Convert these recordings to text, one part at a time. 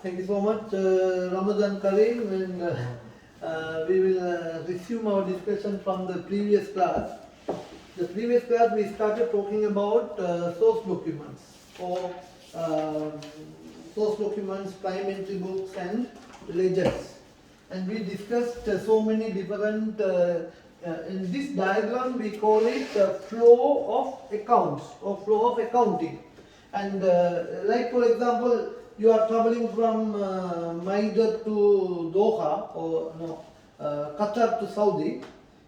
Thank you so much, Ramadan Kareem, and we will resume our discussion from the previous class. The previous class we started talking about source documents, or source documents, prime entry books and ledgers. And we discussed so many different, in this diagram we call it flow of accounts or flow of accounting. And like for example, you are traveling from Maida to Doha or no, Qatar to Saudi,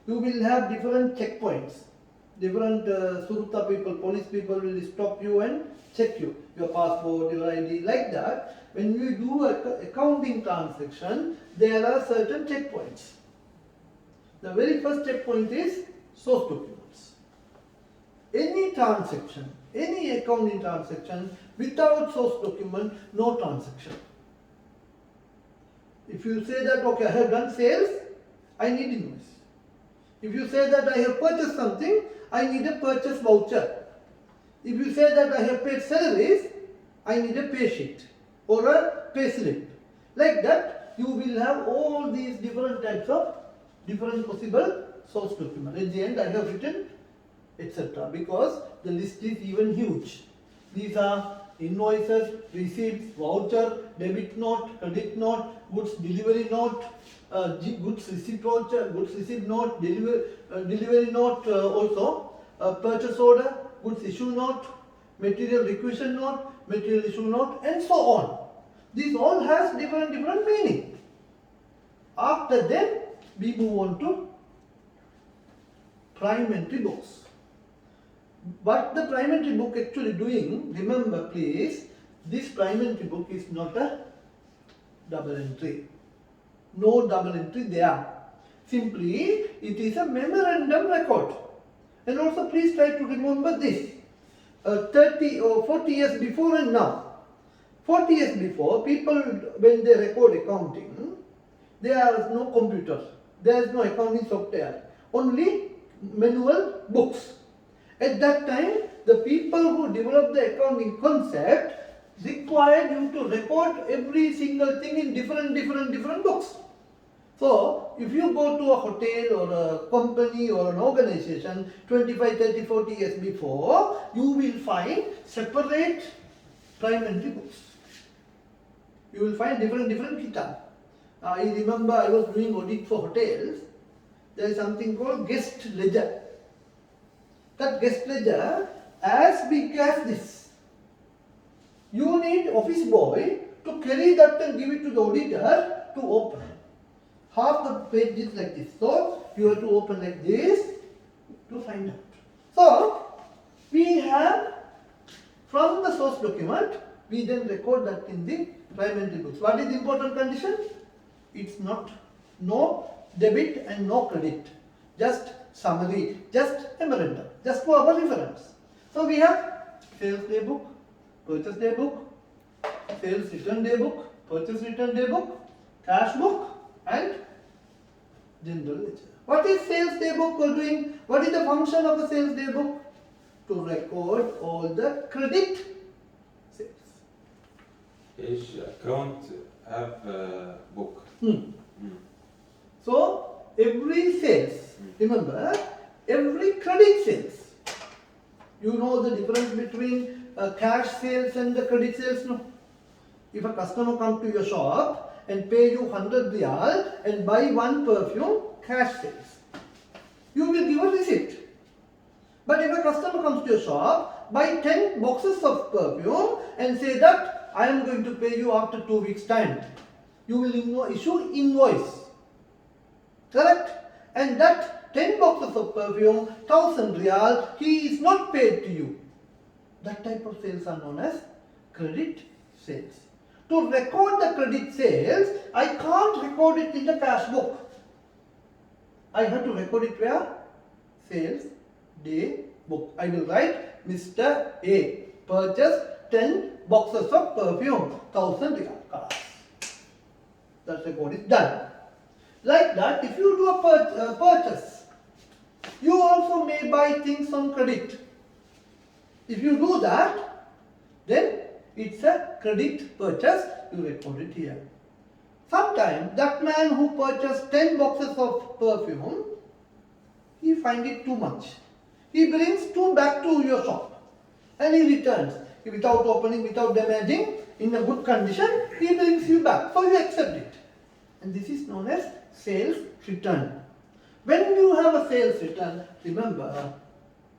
you will have different checkpoints. Different Surta people, police people will stop you and check you, your passport, your ID, like that. When you do an accounting transaction, there are certain checkpoints. The very first checkpoint is source documents. Any transaction, any accounting transaction without source document, no transaction. If you say that, okay, I have done sales, I need invoice. If you say that I have purchased something, I need a purchase voucher. If you say that I have paid salaries, I need a pay sheet or a pay slip. Like that, you will have all these different types of different possible source documents. At the end, I have written etc. because the list is even huge. These are invoices, receipts, voucher, debit note, credit note, goods delivery note, goods receipt voucher, goods receipt note, delivery note, also purchase order, goods issue note, material requisition note, material issue note, and so on. These all has different meaning. After that, we move on to prime entry books. What the prime entry book actually doing, remember please, this prime entry book is not a double entry. No double entry there. Simply, it is a memorandum record. And also please try to remember this. 30 or 40 years before and now. 40 years before, people when they record accounting, there is no computer. There is no accounting software. Only manual books. At that time, the people who developed the accounting concept required you to record every single thing in different books. So, if you go to a hotel or a company or an organization 25, 30, 40 years before, you will find separate prime entry books. You will find different kitab. I remember I was doing audit for hotels. There is something called guest ledger. That guest ledger as big as this. You need office boy to carry that and give it to the auditor to open. Half the page is like this. So you have to open like this to find out. So we have from the source document, we then record that in the prime entry books. What is the important condition? It's not no debit and no credit. Just summary, just memorandum, just for our reference. So we have sales day book, purchase day book, sales return day book, purchase return day book, cash book, and general ledger. What is sales day book doing? What is the function of the sales day book? To record all the credit sales. Each account have a book. So every sales, remember, every credit sales. You know the difference between cash sales and the credit sales, no? If a customer comes to your shop and pay you 100 riyal and buy one perfume, cash sales, you will give a receipt. But if a customer comes to your shop, buy 10 boxes of perfume and say that I am going to pay you after 2 weeks time, you will issue invoice. Correct? And that 10 boxes of perfume, 1000 riyal, he is not paid to you. That type of sales are known as credit sales. To record the credit sales, I can't record it in the cash book. I have to record it where? Sales day book. I will write Mr. A purchased 10 boxes of perfume, 1000 riyal. That record is done. Like that, if you do a purchase, you also may buy things on credit. If you do that, then it's a credit purchase, you record it here. Sometimes that man who purchased 10 boxes of perfume, he finds it too much. He brings 2 back to your shop and he returns. Without opening, without damaging, in a good condition, he brings you back. So you accept it. And this is known as sales return. When you have a sales return, remember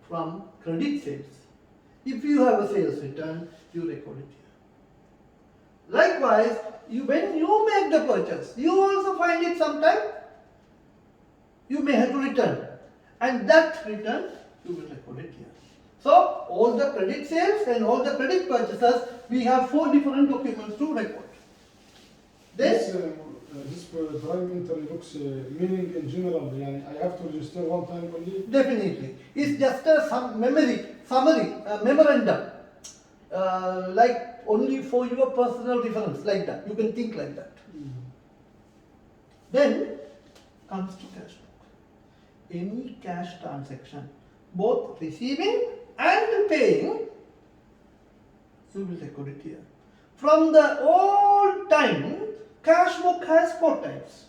from credit sales. If you have a sales return, you record it here. Likewise, when you make the purchase, you also find it sometime, you may have to return. And that return, you will record it here. So, all the credit sales and all the credit purchases, we have 4 different documents to record. Then, this parliamentary books meaning in general, يعني I have to register one time only. definitely, it's just a summary, memorandum, like only for your personal reference, like that. You can think like that. Then comes to cash book. Any cash transaction, both receiving and paying, you will record it here. From the old time, cash book has 4 types.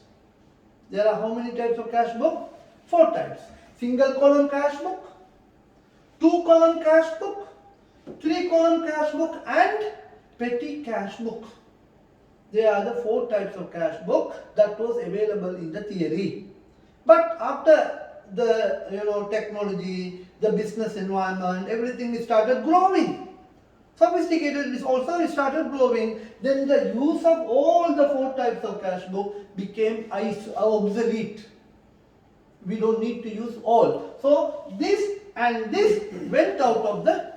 There are how many types of cash book? 4 types. Single column cash book, 2 column cash book, 3 column cash book and petty cash book. They are the 4 types of cash book that was available in the theory. But after the technology, the business environment, everything started growing. Sophisticated is also started growing. Then the use of all the 4 types of cash book became obsolete. We don't need to use all. So this and this went out of the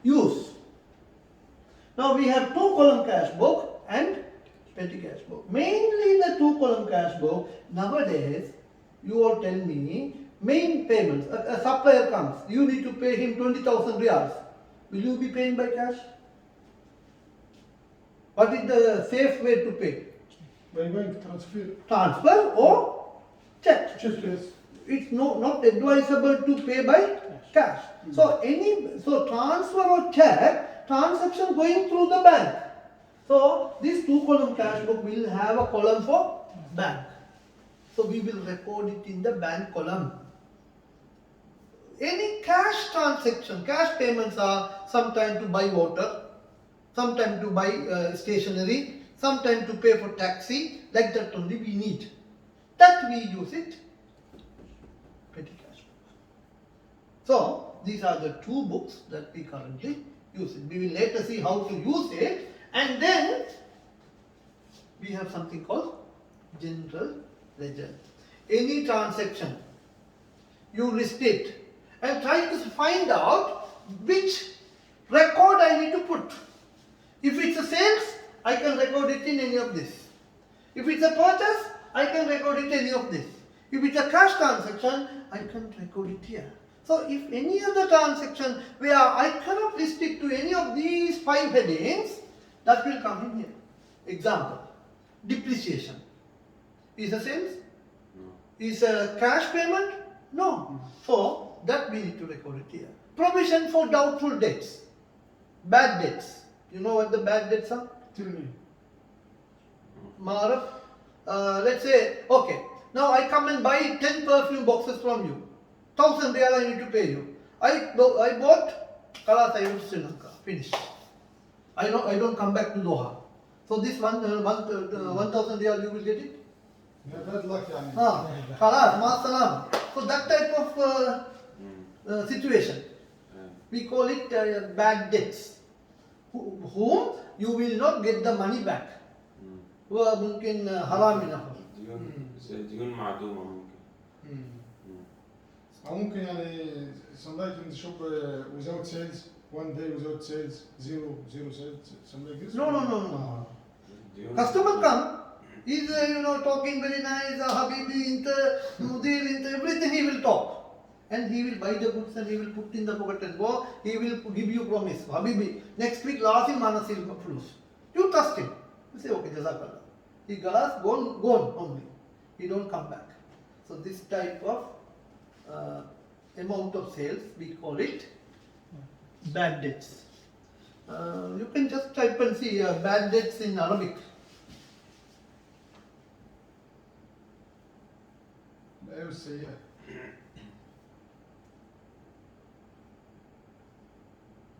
use. Now we have 2 column cash book and petty cash book. Mainly the 2 column cash book. Nowadays, you all tell me, main payments, a supplier comes, you need to pay him 20,000 riyals. Will you be paying by cash? What is the safe way to pay? By bank transfer. Transfer or check. Check, yes. It's not advisable to pay by cash. So transfer or check, transaction going through the bank. So this 2 column cash book will have a column for bank. So we will record it in the bank column. Any cash transaction, cash payments are sometime to buy water, sometime to buy stationery, sometime to pay for taxi, like that only we need. That we use it, petty cash book. So these are the 2 books that we currently use it. We will later see how to use it, and then we have something called general ledger. Any transaction, you list it and try to find out which record I need to put. If it's a sales, I can record it in any of this. If it's a purchase, I can record it in any of this. If it's a cash transaction, I can record it here. So if any other transaction where I cannot list it to any of these 5 headings, that will come in here. Example, depreciation. Is a sales? No. Is a cash payment? No. So that we need to record it here. Provision for doubtful debts. Bad debts. You know what the bad debts are? Tell me. Maraf? Let's say, okay, now I come and buy 10 perfume boxes from you. 1,000 riyal I need to pay you. I bought, Kalas, I went to Sri Lanka. Finished. I don't come back to Doha. So this 1,000 riyal you will get it? Yeah, bad luck, يعني. Kalas, ma salam. So that type of situation, we call it bad debts. Whom you will not get the money back. هو ممكن حرام ينفذ. ديون معدومة ممكن. أو ممكن يعني somebody in the shop without sales, one day without sales, zero sales, something like this. No. Customer come, he's talking very nice, Habibi, Mudir, everything he will talk. And he will buy the goods and he will put in the pocket and go. He will give you promise. Habibi, next week last in Manasil flus. You trust him. You say, okay, Jazakallah. He galas, gone only. He don't come back. So this type of amount of sales, we call it bad debts. You can just type and see bad debts in Arabic. الأيام السيئة.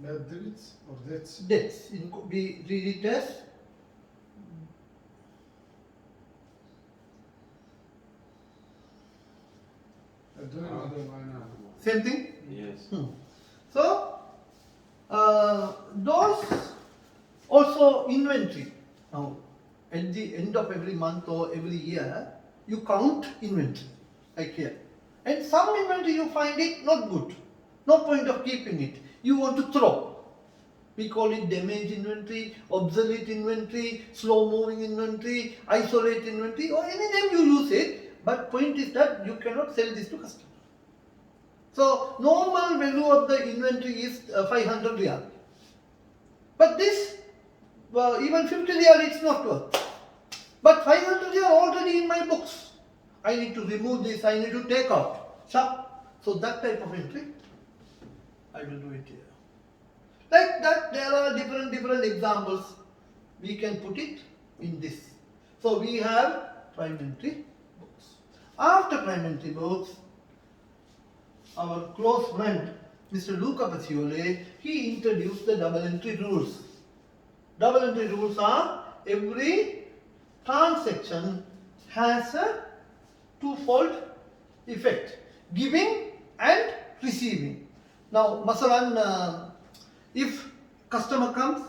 Bad debits or debts. Debts. We read it as الدنيا المعدومة معنا. same thing. Yes. So, those also inventory. Now, at the end of every month or every year, you count inventory, like here. And some inventory you find it not good. No point of keeping it. You want to throw. We call it damaged inventory, obsolete inventory, slow moving inventory, isolate inventory, or any name you use it. But point is that you cannot sell this to customer. So normal value of the inventory is 500 riyal. But this, even 50 riyal it's not worth. But 500 riyal already in my books. I need to remove this, I need to take out. So that type of entry, I will do it here. Like that, there are different examples. We can put it in this. So we have prime entry books. After prime entry books, our close friend, Mr. Luca Pacioli, he introduced the double entry rules. Double entry rules are every transaction has a twofold effect, giving and receiving. Now, masalan, if customer comes,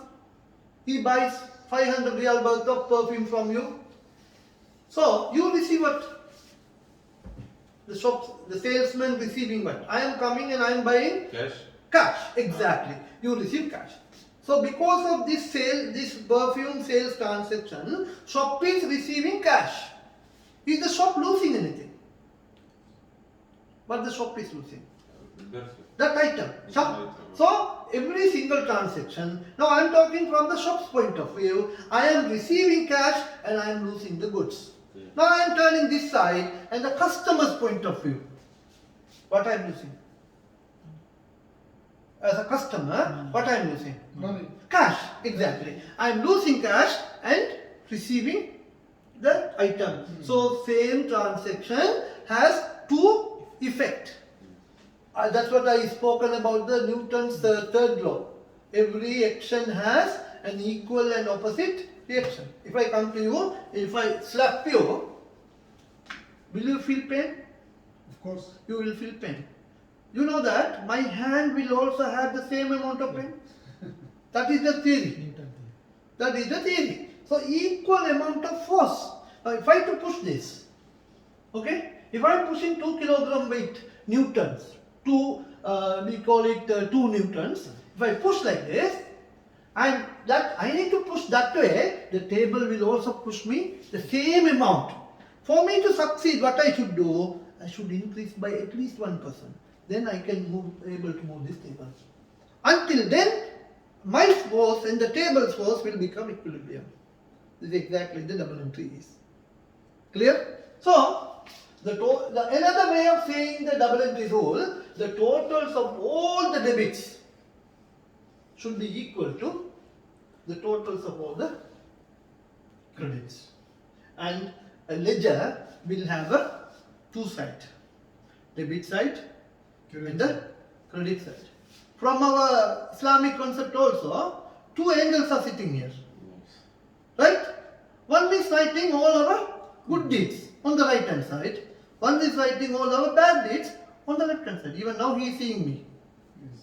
he buys 500 riyal worth of perfume from you. So you receive what? The salesman receiving what? I am coming and I am buying Cash. cash. Exactly. You receive cash. So because of this sale, this perfume sales transaction, shop is receiving cash. Is the shop losing anything? What the shop is losing? Perfect. That item. So every single transaction, now I am talking from the shop's point of view, I am receiving cash and I am losing the goods. Yeah. Now I am turning this side and the customer's point of view, what I am losing? As a customer, what I am losing? Money. Cash, exactly. I am losing cash and receiving the item. So same transaction has two effect. That's what I spoken about the Newton's third law. Every action has an equal and opposite reaction. If I come to you, if I slap you, will you feel pain? Of course. You will feel pain. You know that my hand will also have the same amount of pain. That is the theory. That is the theory. So equal amount of force. Now if I to push this, okay, if I am pushing 2 kilogram weight, newtons, we call it 2 newtons. If I push like this, and that I need to push that way, the table will also push me the same amount. For me to succeed, what I should do, I should increase by at least 1%. Then I can able to move this table. Until then, my force and the table's force will become equilibrium. This is exactly the double entry is. Clear? So, another way of saying the double entry rule, the totals of all the debits should be equal to the totals of all the credits. And a ledger will have a two side, debit side and the credit side. From our Islamic concept also, two angels are sitting here. Right? One is writing all our good deeds on the right hand side. One is writing all our bad deeds on the left hand side. Even now he is seeing me. Yes.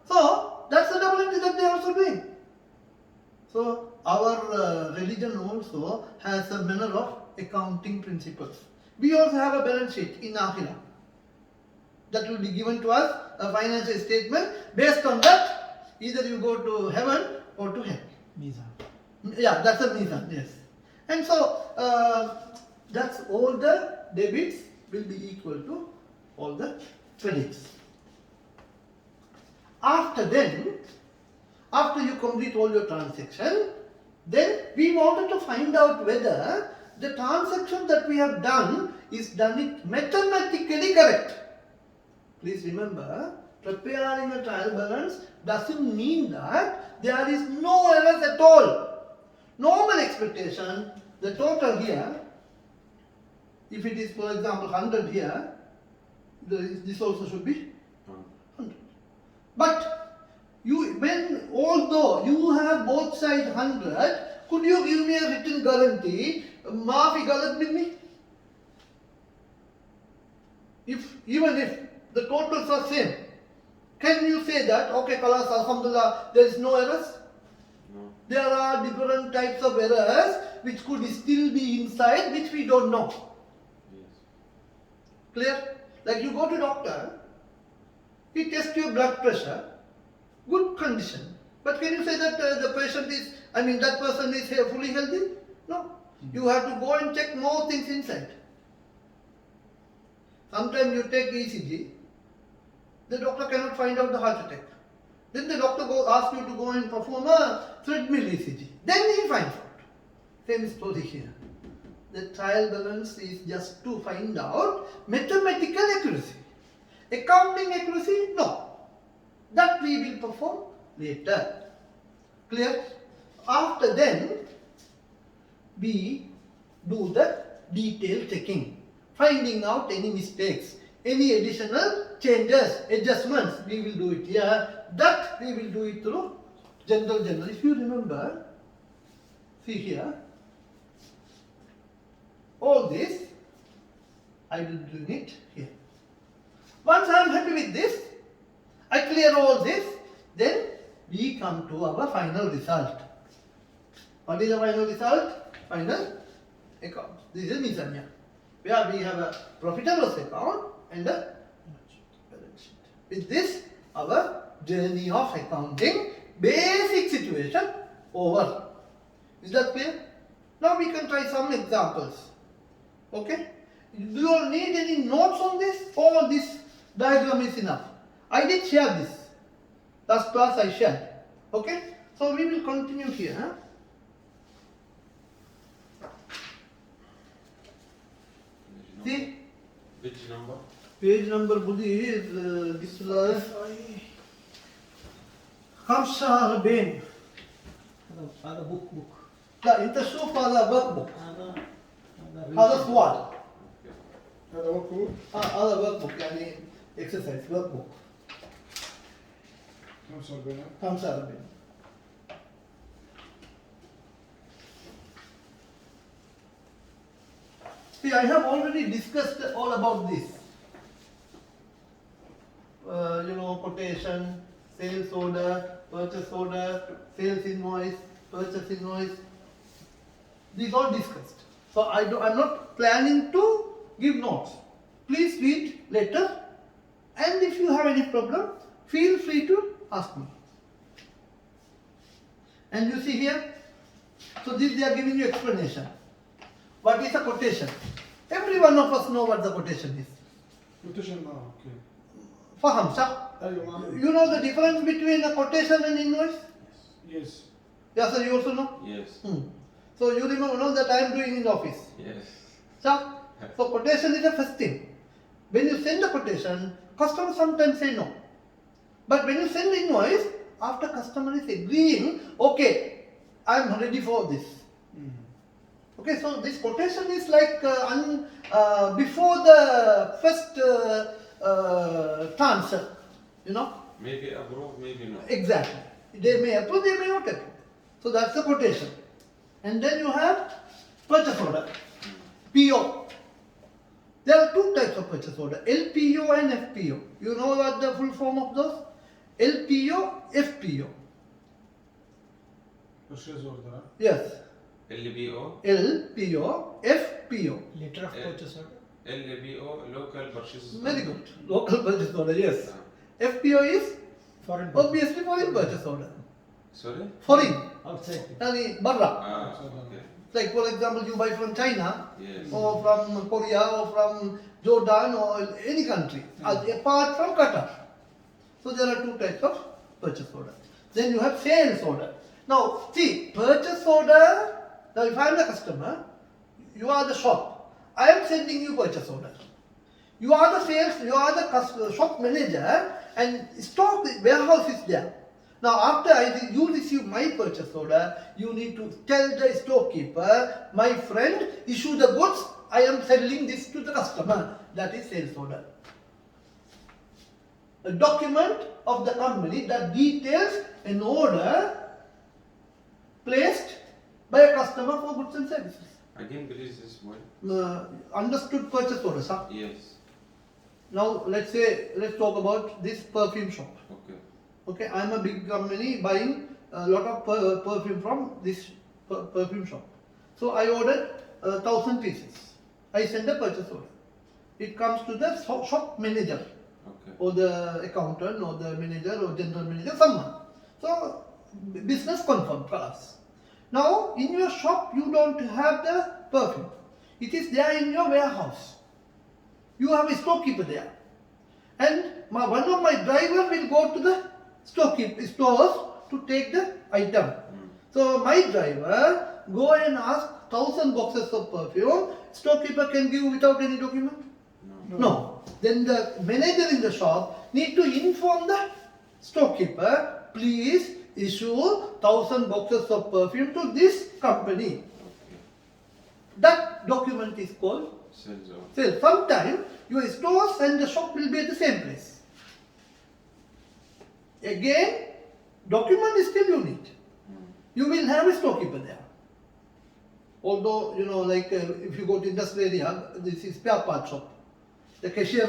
So that's the double entry that they are also doing. So our religion also has a manner of accounting principles. We also have a balance sheet in Akhirah. That will be given to us, a financial statement. Based on that, either you go to heaven or to hell. Mizan. Yeah, that's a mizan, yes. And so, that's all the debits will be equal to all the credits. After you complete all your transaction, then we wanted to find out whether the transaction that we have done is done it mathematically correct. Please remember, Preparing a trial balance doesn't mean that there is no errors at all. Normal expectation, the total here, if it is for example 100 here, this also should be 100. But although you have both sides 100, could you give me a written guarantee? Maafi galat binni? Even if the totals are same, can you say that, okay, Kalas, Alhamdulillah, there is no errors? No. There are different types of errors which could still be inside, which we don't know. Yes. Clear? Like you go to doctor, he tests your blood pressure, good condition. But can you say that that person is fully healthy? No. You have to go and check more things inside. Sometimes you take ECG, the doctor cannot find out the heart attack. Then the doctor asks you to go and perform a treadmill ECG. Then he finds out. Same story here. The trial balance is just to find out mathematical accuracy. Accounting accuracy, no. That we will perform later. Clear? After then, we do the detailed checking, finding out any mistakes, any additional changes, adjustments, we will do it here. That we will do it through general. If you remember, see here, all this, I will do it here. Once I am happy with this, I clear all this, then we come to our final result. What is the final result? Final account. This is Misanya, where we have a profit and loss account and a balance sheet. With this, our journey of accounting, basic situation over. Is that clear? Now we can try some examples. Okay? Do you all need any notes on this? Or this diagram is enough? I did share this. Last class I shared. Okay? So we will continue here. See? Which number? Page number Budi is this was Hamsa Ben. Ada book. The intershop for the workbook. Other what? هذا وقته Other workbook, yani exercise workbook. 45 Hamsa Ben. See, I have already discussed all about this. Quotation, sales order, purchase order, sales invoice, purchase invoice. These all discussed. So I'm not planning to give notes. Please read later, and if you have any problem, feel free to ask me. And you see here, so this they are giving you explanation. What is a quotation? Every one of us know what the quotation is. quotation اوكي Faham, sir? ايوه You know the difference between a quotation and invoice? يس Yes, sir, you also know? Yes. So you know that I am doing in office. Yes. Sir? So quotation is the first thing. When you send a quotation, customer sometimes say no. But when you send invoice, after customer is agreeing, okay, I am ready for this. Okay, so this quotation is like before the first transfer, Maybe approve, maybe not. Exactly. They may approve, they may not approve. So that's the quotation. And then you have purchase order, PO. There are two types of purchase order, LPO and FPO. You know what the full form of those? LPO, FPO. purchase order Yes. LBO, LPO, FPO. Letter of purchase order. LBO, local purchase. Very good. Local purchase order, yes. Ah. FPO is Foreign purchase. obviously foreign purchase order. Sorry? Foreign. Outside. Yani barra. Ah, okay. Like for example, you buy from China, Yes. or from Korea, or from Jordan, or any country, apart from Qatar. So there are two types of purchase order. Then you have sales order. Now, see, purchase order, now if I am the customer, you are the shop, I am sending you purchase order. You are the sales, you are the shop manager, and stock warehouse is there. Now after you receive my purchase order, you need to tell the storekeeper, my friend, issue the goods, I am selling this to the customer. That is sales order. A document of the company that details an order placed by a customer for goods and services. Again, please, this one. Understood purchase order, sir. Yes. Now let's talk about this perfume shop. Okay. Okay, I am a big company buying a lot of perfume from this perfume shop. So I ordered 1,000 pieces. I send a purchase order. It comes to the shop manager, Okay. or the accountant, or the manager, or general manager, someone. So business confirmed for us. Now in your shop you don't have the perfume. It is there in your warehouse. You have a storekeeper there, and one of my driver will go to the stores to take the item. So my driver go and ask 1,000 boxes of perfume. Storekeeper can give without any document? No. Then the manager in the shop need to inform the storekeeper, please issue 1,000 boxes of perfume to this company. Okay. That document is called Sales order. sale. Sometimes your stores and the shop will be at the same place. Again, document is still you need. You will have a storekeeper there. Although, if you go to industrial area, this is spare part shop. The cashier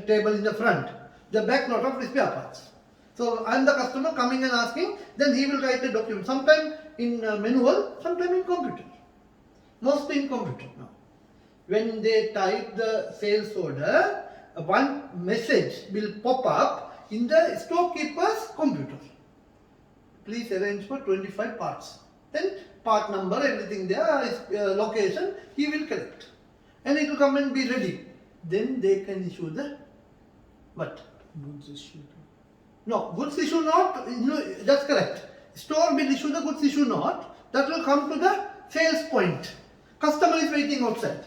table in the front, the back lot of spare parts. So I am the customer coming and asking, then he will write a document. Sometime in manual, sometime in computer. Mostly in computer now. When they type the sales order, one message will pop up in the storekeeper's computer. Please arrange for 25 parts. Then part number, everything there, location, he will collect. And it will come and be ready. Then they can issue the what? Goods issue. No, goods issue note, that's correct. Store will issue the goods issue note, that will come to the sales point. Customer is waiting outside.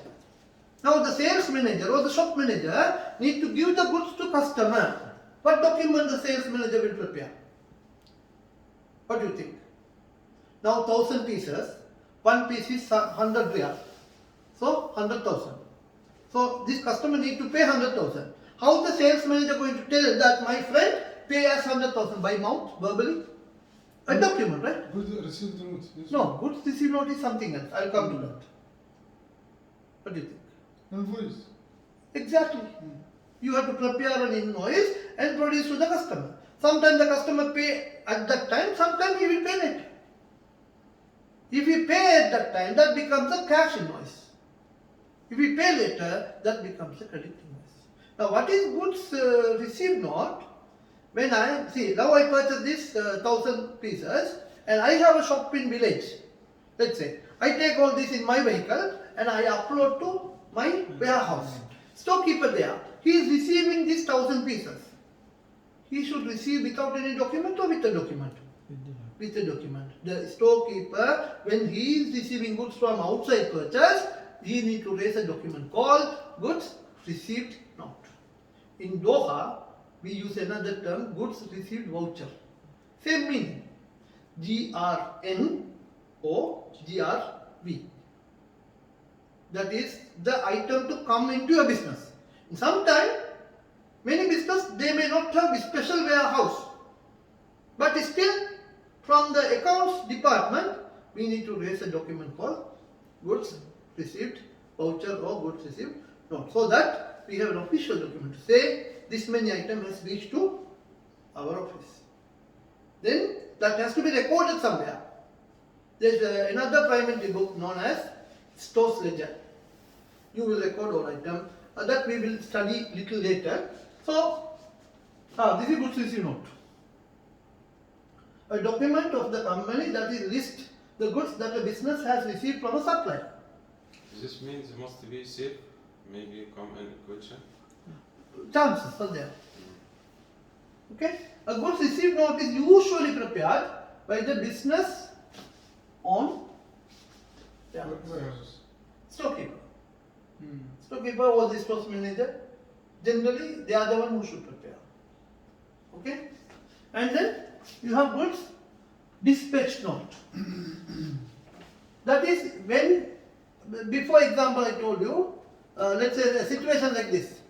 Now the sales manager or the shop manager need to give the goods to customer. What document the sales manager will prepare? What do you think? Now 1,000 pieces, one piece is 100 riyal. So 100,000. So this customer need to pay 100,000. How the sales manager going to tell that my friend pay us 100,000 by mouth, verbally? A document, right? Good received note. Yes. No, goods receipt note is something else. I'll come to that. What do you think? Invoice. Exactly. You have to prepare an invoice and produce to the customer. Sometimes the customer pay at that time, sometimes he will pay later. If he pay at that time, that becomes a cash invoice. If he pay later, that becomes a credit invoice. Now what is goods received note? When now I purchase this 1,000 pieces and I have a shop in village. Let's say, I take all this in my vehicle and I upload to my warehouse. Storekeeper there, he is receiving these 1,000 pieces. He should receive without any document or with a document? With a document. The storekeeper, when he is receiving goods from outside purchase, he need to raise a document called goods received note. In Doha, we use another term, goods received voucher. Same meaning. GRN or GRV. That is the item to come into your business. Sometimes, many business, they may not have a special warehouse. But still, from the accounts department, we need to raise a document called goods received voucher or goods received note. So that we have an official document to say this many item has reached to our office. Then that has to be recorded somewhere. There is another primary book known as Stores Ledger. You will record all item. That we will study little later. So, this is goods received note. A document of the company that is list the goods that a business has received from a supplier. This means it must be safe. Maybe come in question. Chances are there. Okay? A goods received note is usually prepared by the business on Warehouses. storekeeper. Storekeeper or the stores manager. Generally, they are the one who should prepare. Okay? And then you have goods dispatch note. That is when, before example I told you, let's say a situation like this.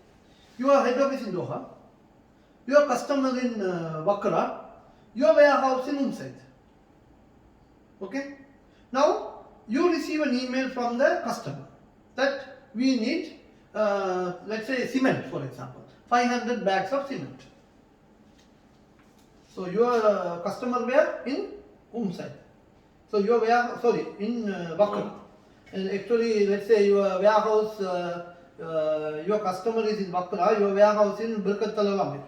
Your head office in Doha, your customer in Wakra, your warehouse in Umsaid. Okay? Now, you receive an email from the customer that we need, let's say cement for example, 500 bags of cement. So your customer were in Umsaid. So your warehouse, sorry, in Wakra. And actually, let's say your warehouse, your customer is in Wakra, your warehouse in Birkat Talavamir.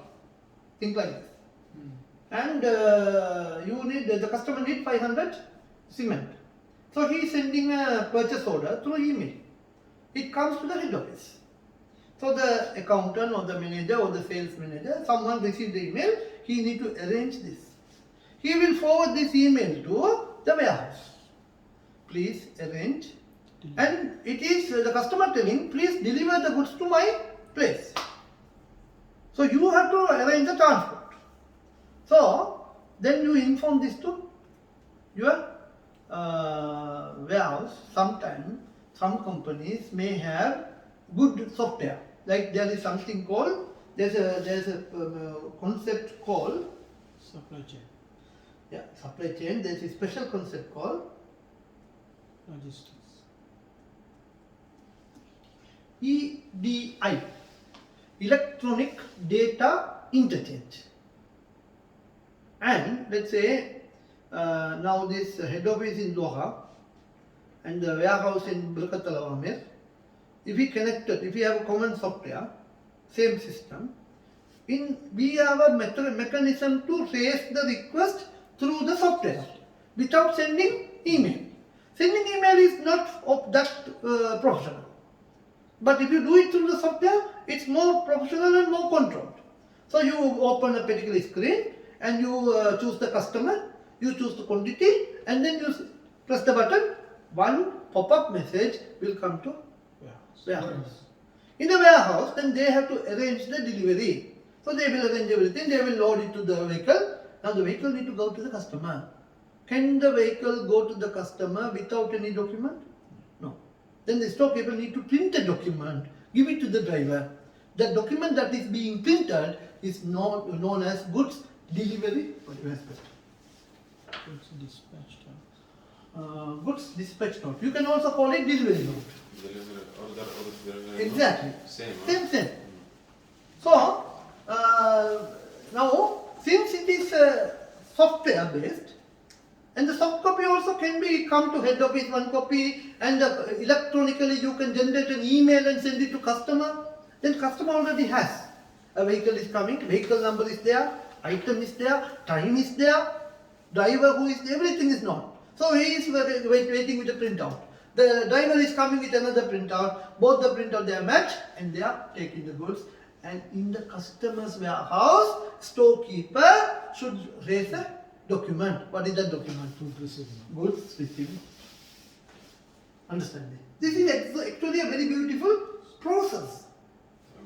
Think like this. And you need, the customer need 500 cement. So he is sending a purchase order through email. It comes to the head office. So the accountant or the manager or the sales manager, someone received the email, he need to arrange this. He will forward this email to the warehouse. Please arrange. And it is the customer telling, please deliver the goods to my place. So you have to arrange the transport. So then you inform this to your warehouse. Sometimes some companies may have good software. Like there is something called, there's a concept called Supply chain, supply chain. There's a special concept called logistics. EDI, electronic data interchange. And let's say now this head office in Doha and the warehouse in Birkat Al Awamir, if we connected, if we have a common software, same system, we have a mechanism to raise the request through the software without sending email. Sending email is not of that professional. But if you do it through the software, it's more professional and more controlled. So you open a particular screen and you choose the customer, you choose the quantity, and then you press the button. One pop-up message will come to warehouse. In the warehouse, then they have to arrange the delivery. So they will arrange everything, they will load it to the vehicle. Now the vehicle need to go to the customer. Can the vehicle go to the customer without any document? No. Then the storekeeper need to print a document, give it to the driver. The document that is being printed is known as goods delivery. Goods dispatched. Goods dispatch note. You can also call it delivery note. Delivery order or delivery. Exactly. Same. Same. So now since it is software based, and the soft copy also can be come to head office one copy, and electronically you can generate an email and send it to customer. Then customer already has a vehicle is coming, vehicle number is there, item is there, time is there, driver who is, everything is known. So he is waiting with a printout. The driver is coming with another printout. Both the printout they are matched and they are taking the goods. And in the customer's warehouse, storekeeper should raise a document. What is that document? Goods received. Understand? This is actually a very beautiful process.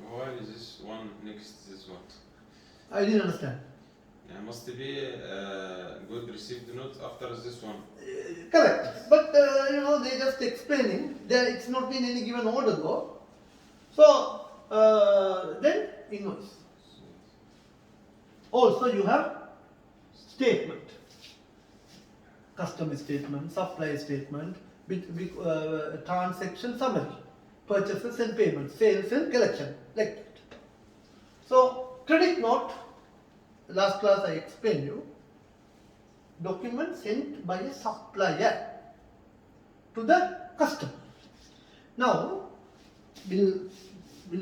Why is this one next to this one? I didn't understand. There must be a good received note after this one. Correct. But they just explaining. It's not in any given order though. So then invoice. Also you have statement. Customer statement, supply statement, transaction summary, purchases and payments, sales and collection, like that. So credit note, last class I explained you, document sent by a supplier to the customer. Now we'll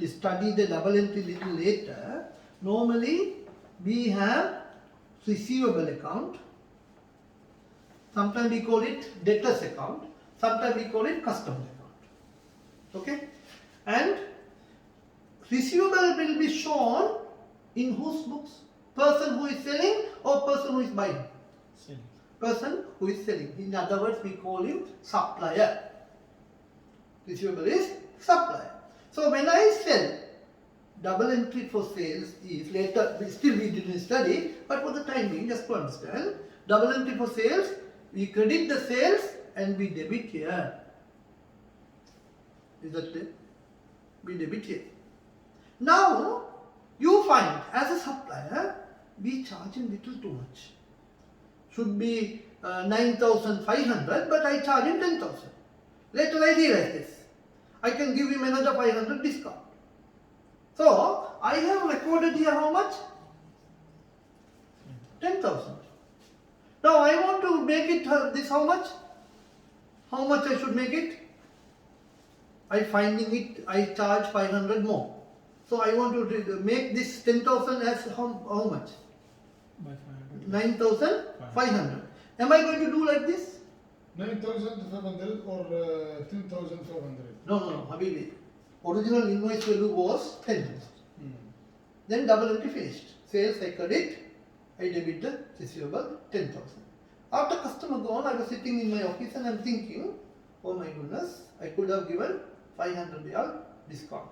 study the double entry little later. Normally we have receivable account. Sometimes we call it debtors account. Sometimes we call it customer account. Okay? And receivable will be shown in whose books? Person who is selling or person who is buying? Selling. Person who is selling. In other words, we call him supplier. Receivable is supplier. So when I sell double entry for sales is later, still we didn't study, but for the time being, just to understand, double entry for sales, we credit the sales and we debit here. Is that it? We debit here. Now, you find as a supplier, we charge him little too much. Should be 9,500, but I charge him 10,000. Later I realize this. I can give him another 500 discount. So, I have recorded here how much? 10,000. Now I want to make it this how much? How much I should make it? I finding it, I charge 500 more. So I want to make this 10,000 as how much? By 500. 9,500. Am I going to do like this? 9,500 or 10,500? No, Habibi. Original invoice value was 10,000. Then double entry finished. Sales I credit, I debit the receivable 10,000. After customer gone, I was sitting in my office and I'm thinking, oh my goodness, I could have given 500 real discount.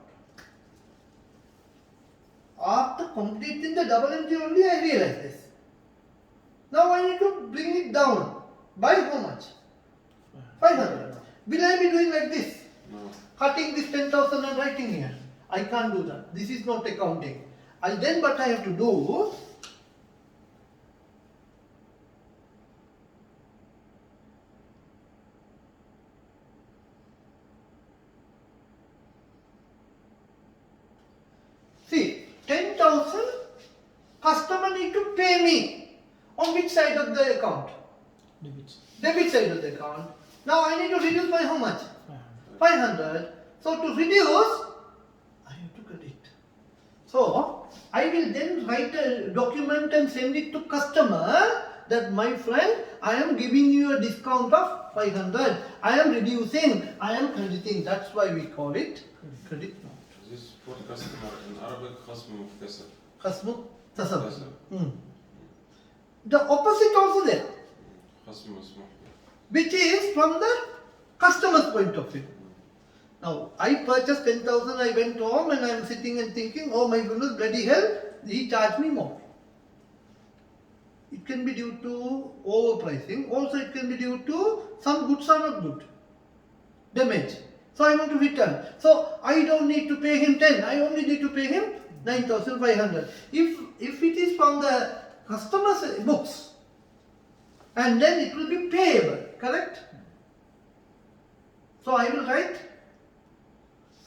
After completing the double entry only, I realized this. Now I need to bring it down. By how much? 500. Will I be doing like this? No. Cutting this 10,000 and writing here. I can't do that. This is not accounting. Then what I have to do, see, 10,000 customer need to pay me. On which side of the account? Debits. Debit side of the account. Now I need to reduce by how much? 500. 500. So to reduce, I have to credit. So I will then write a document and send it to customer that my friend, I am giving you a discount of 500. I am reducing, I am crediting. That's why we call it credit note. This for customer in Arabic خصم مكتسب. Khasmu tasab. مكتسب. The opposite also there, خصم مسموح به. which is from the customer's point of view. Now, I purchased 10,000, I went home and I am sitting and thinking, oh my goodness, bloody hell, he charged me more. It can be due to overpricing, also it can be due to some goods are not good, damage. So I want to return. So I don't need to pay him 10, I only need to pay him 9,500. If it is from the customer's books, and then it will be payable, correct? So I will write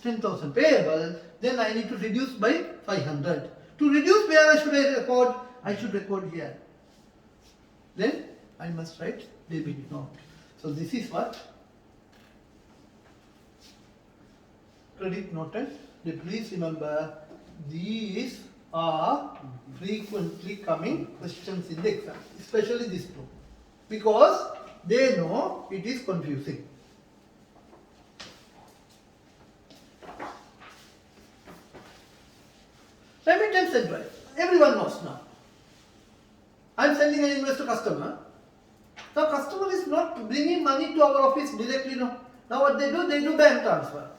10,000 payable, then I need to reduce by 500. To reduce, where should I record? I should record here. Then I must write debit note. So this is what credit note and debit. Please remember, these are frequently coming questions in the exam, especially this two, because they know it is confusing. Remittance and drive. Everyone knows now. I am sending an invoice to customer. Now customer is not bringing money to our office directly. No. Now what they do bank transfer.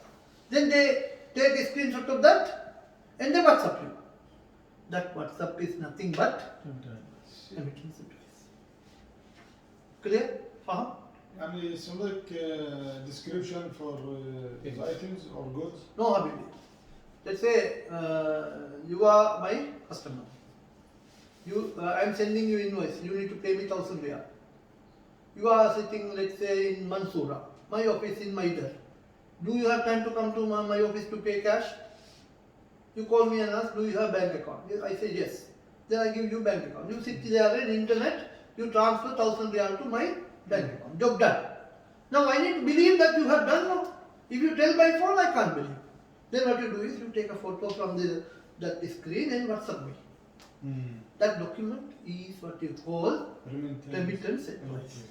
Then they take a screenshot of that and they WhatsApp you. That WhatsApp is nothing but remittance and drive. Clear? Faham? يعني it's like description for items or goods. No, Habibi. Let's say you are my customer. I am sending you invoice. You need to pay me 1,000 riyal. You are sitting, let's say, in Mansoura. My office in Maidar. Do you have time to come to my office to pay cash? You call me and ask, do you have bank account? I say yes. Then I give you bank account. You sit there in internet. You transfer 1,000 riyal to my bank account. Job done. Now I need to believe that you have done. No. If you tell by phone, I can't believe. Then what you do is you take a photo from that screen and WhatsApp me. That document is what you call remittance advice.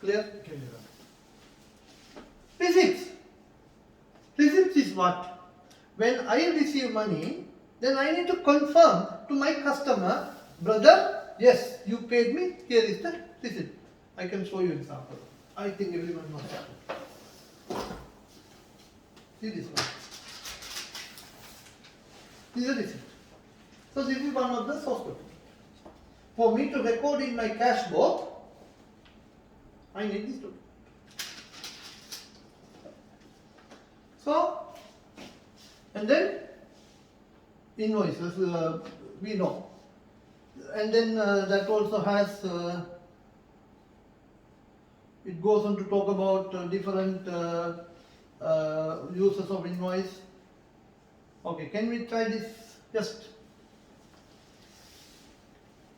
Clear? Receipts. Receipts is what? When I receive money, then I need to confirm to my customer, brother, yes, you paid me, here is the receipt. I can show you example. I think everyone knows that. See this one. This is a receipt. So this is one of the source documents. For me to record in my cash book, I need this document. So, and then invoices, we know. And then that also has, it goes on to talk about different uses of invoice. Okay, can we try this just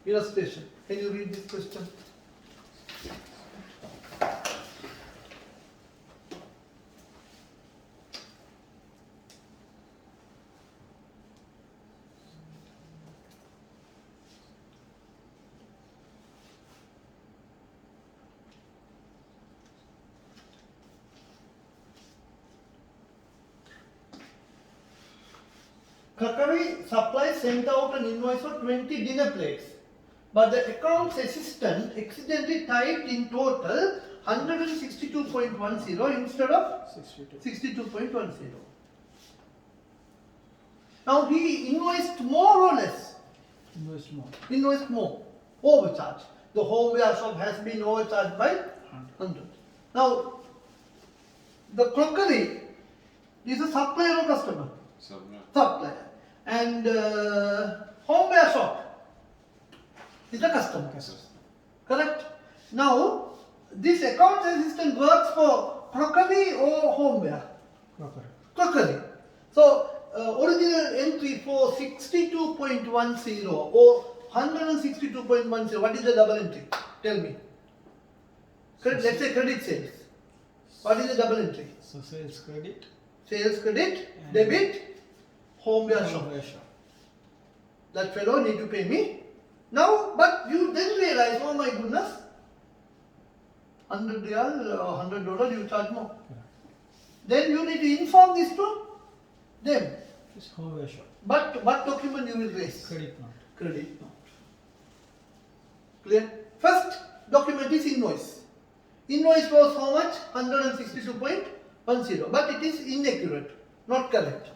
illustration? Can you read this question? Crockery Supply sent out an invoice for 20 dinner plates, but the accounts assistant accidentally typed in total 162.10 instead of 62.10. Now he invoiced more or less? Invest more. Invoiced more. Overcharge. The homeware shop has been overcharged by 100. Now, the crockery is a supplier or customer? Supply. Supplier. And homeware shop is a customer. Correct? Now, this accounts assistant works for crockery or homeware? Crockery. Crockery. So, original entry for 62.10 or 162.10, what is the double entry? Tell me. Let's say credit sales. What is the double entry? So sales credit. Sales credit, And debit, homeware shop. Homeware shop. That fellow need to pay me. Now, but you then realize, oh my goodness, $100 or $100 you charge more. Then you need to inform this to them. It's homeware shop. But what document you will raise? Credit note. Credit note. Clear? First document is invoice. Invoice was how much? 162.10. But it is inaccurate, not correct.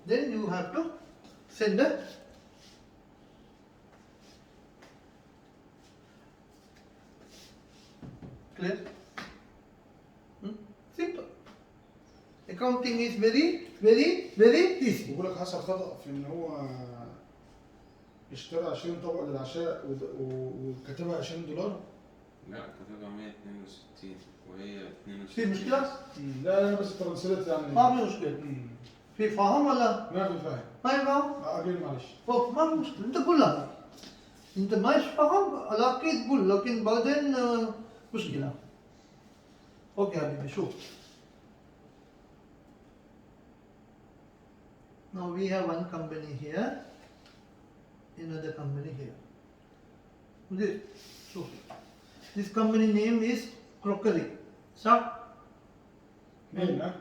Then you have to send a clear? Simple. Accounting is very, very, very easy. بقول لك حصل خطأ في إن هو اشترى 20 طبق للعشاء وكتبها $20. لا كتبها 162 وهي في 62. مشكلة؟ لا بس ترانسليت يعني ما في مشكلة. في فهم ولا؟ ما في فاهم. ما يفهم؟ أقول معلش. ما في مشكلة، أنت قول لها. أنت ما يفهم لكن تقول، لكن بعدين مشكلة. أوكي حبيبي شوف. Now we have one company here, another company here. This, so this company name is Crockery. Start. مين ها؟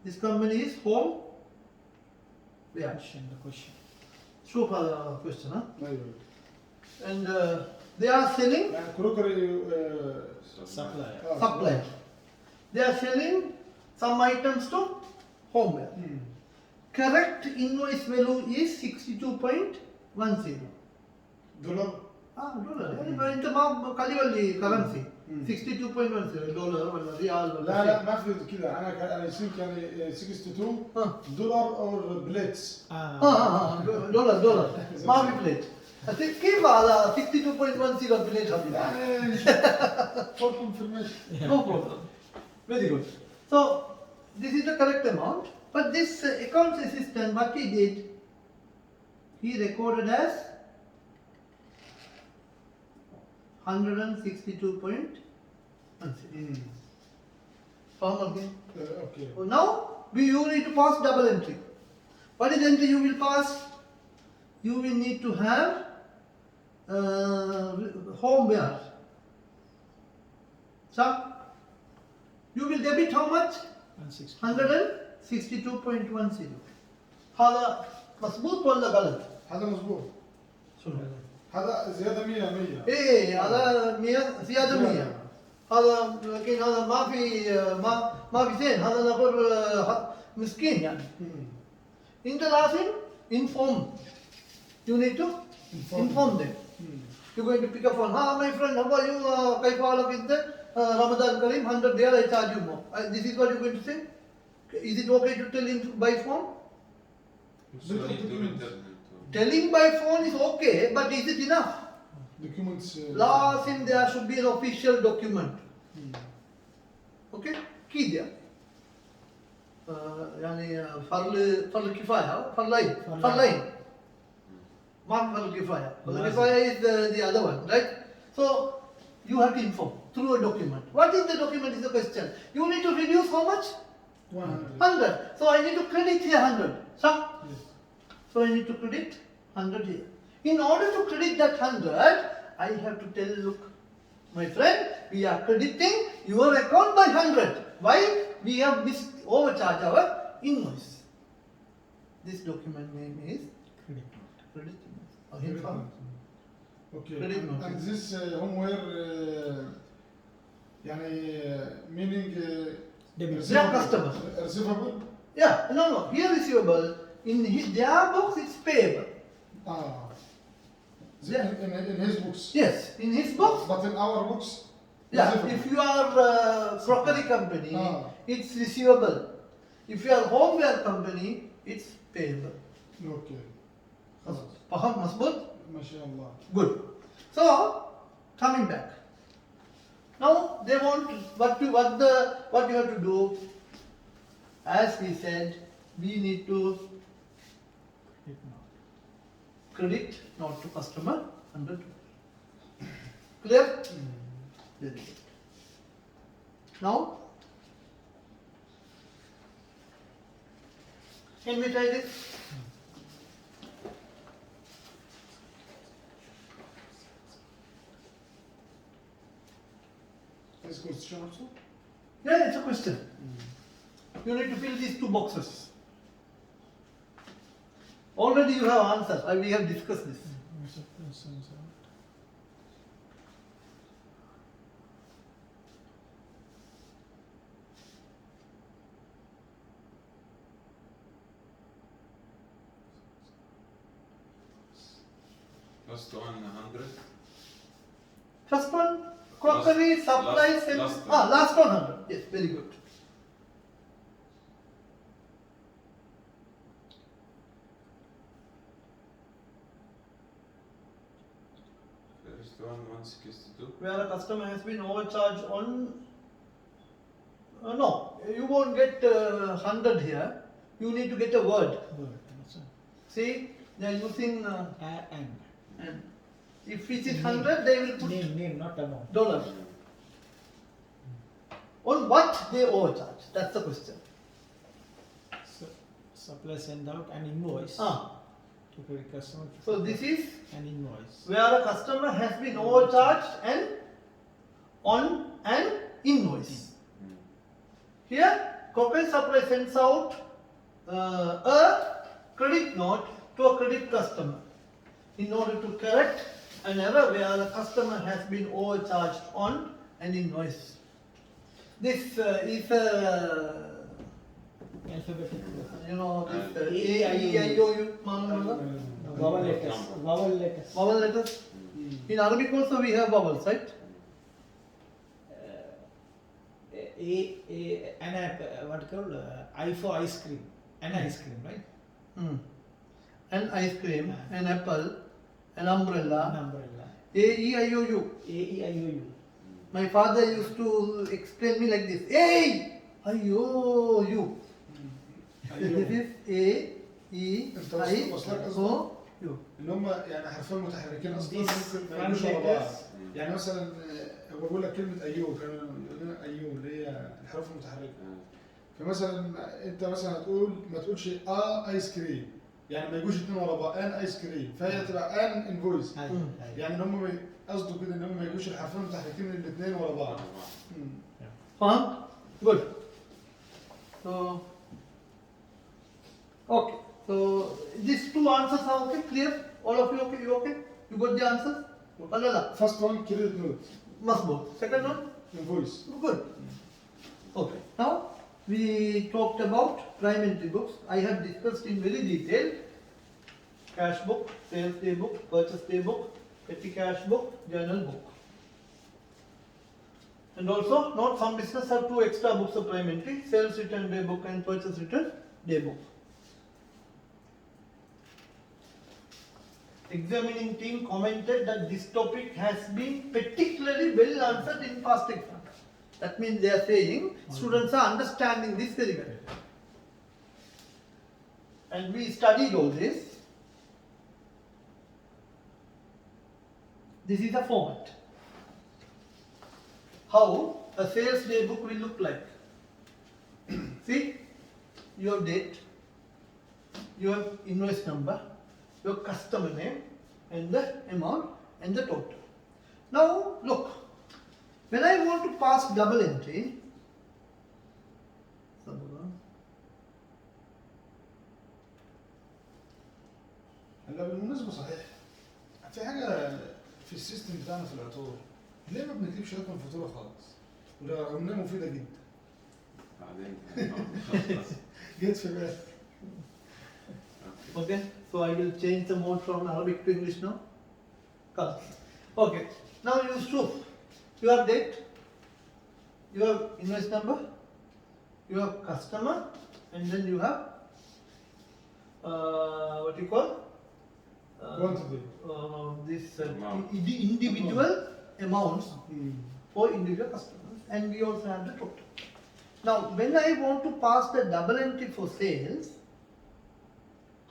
This company is Home. Yeah. Question, the question. شوف هذا question ها. أيوه. And they are selling يعني كروكري Supplier. supplier. They are selling some items to homeware. Correct invoice value is 62.10. $. dollar. انت ما خلي لي currency. 62.10 دولار ولا ريال ولا لا لا ما في كذا انا يصير يعني 62 دولار اور بليتس دولار ما في بليت. كيف هذا 62.10 بليت حبيبي؟ يعني فور كونفirmation. No problem. Very good. So this is the correct amount, but this accounts assistant, what he did, he recorded as 162.10. Okay. Okay. Now you need to pass double entry. What is the entry you will pass? You will need to have homeware. So you will debit how much? 162.10. هذا مظبوط ولا غلط؟ هذا مظبوط. شنو؟ هذا زيادة 100. ايه هذا 100 زيادة 100. هذا لكن هذا ما في زين، هذا نقول مسكين يعني. انت لازم inform. You need to inform them. You're going to pick up phone. My friend, how are you? Kaifa halak is there? Ramadan Kareem, 100 there, I charge you more. This is what you're going to say? Is it okay to tell him by phone? So you need to return it to- Telling by phone is okay, but is it enough? Documents. Last in there should be an official document. Okay? Key there. يعني فرض كفاية فرض line. Mark فرض كفاية. فرض كفاية is the other one, right? So you have to inform through a document. What is the document is the question. You need to reduce how much? 100. 100. So I need to credit here 100. So, Yes. so I need to credit 100 here. In order to credit that 100, I have to tell, look, my friend, we are crediting your account by 100. Why? We have overcharged our invoice. This document name is Credit note. credit invoice. Okay. Credit And note. this homeware يعني meaning Debit. They are customers. receivable. Yeah, no. Here receivable. In their books, it's payable. Ah. Yeah. In his books. Yes, in his books. But in our books. Yeah, receivable. if you are a crockery company, it's receivable. If you are homeware company, it's payable. Okay. خلاص. Faham, Masbud? ما شاء الله. Good. So, coming back. Now they want what you have to do. As we said, we need to Credit note. credit not to customer 100. Clear? Very good. Now, can we try this? Is question also? Yeah, it's a question. You need to fill these two boxes. Already you have answers. We have discussed this. What's the persons out? Last one 100. First one, crockery, supplies, and last 100. Yes, very good. First one 162. Where a customer has been overcharged on. No, you won't get 100 here. You need to get a word. Word. That's it. See, they are using. And. If it is 100, they will put Name, not amount. dollars. On what they overcharge? That's the question. Supply send out an invoice Ah, to credit customer. so this is an invoice. where a customer has been overcharged and on an invoice. Here, corporate supply sends out a credit note to a credit customer in order to correct an error where a customer has been overcharged on an invoice. This is Alphabetic. you know, this A, A, E, I, O, U, Vowel letters. Vowel letters. vowel letters. In Arabic also we have vowels, right? What called I for ice cream. An ice cream, right? An ice cream, an apple, an An umbrella. umbrella. A, E, I, O, U. A E I O U. My father used to explain me like this. A, I, O, U. This is A, E, I, O, U. اللي هم يعني حرفين متحركين اصلا These ممكن ما front يجوش ورا بعض. letters. يعني مثلا هو بيقول لك كلمه ايوه كانوا يقولوا لنا ايوه اللي هي الحروف المتحركه. فمثلا انت مثلا هتقول ما تقولش ايس كريم يعني ما يجوش اثنين ورا بعض ان ايس كريم فهي تبقى ان انفويس يعني ان هم قصده كده ان هم ما يجوش الحرفين المتحركين الاثنين ورا بعض. Faham? Good. So, okay. So, these two answers are okay, clear? All of you okay? You okay? You got the answers? Alala. First one credit note Masbuk. Second one? invoice. Good. Okay. Now, we talked about prime entry books. I have discussed in very detail cash book, sales day book, purchase day book, petty cash book, journal book. And also, note some business have 2 extra books of prime entry, sales return day book and purchase return day book. Examining team commented that this topic has been particularly well answered in past exams. That means they are saying students are understanding this very well. And we studied all this. This is a format. How a sales day book will look like. See, your date, your invoice number, your customer name, and the amount and the total. Now look, when I want to pass double entry, هلا بالمناسبة صحيح في حاجة في السيستم بتاعنا في العطور ليه ما بنكتبش رقم فاتورة خالص؟ وده رغم انها مفيدة جدا. بعدين جت في بالي. Okay, so I will change the mode from Arabic to English now. Colors. Okay, now use proof. Your date, your invoice number, your customer, and then you have what you call Quantitative. This Amount. the individual amounts for individual customers, and we also have the total. Now, when I want to pass the double entry for sales,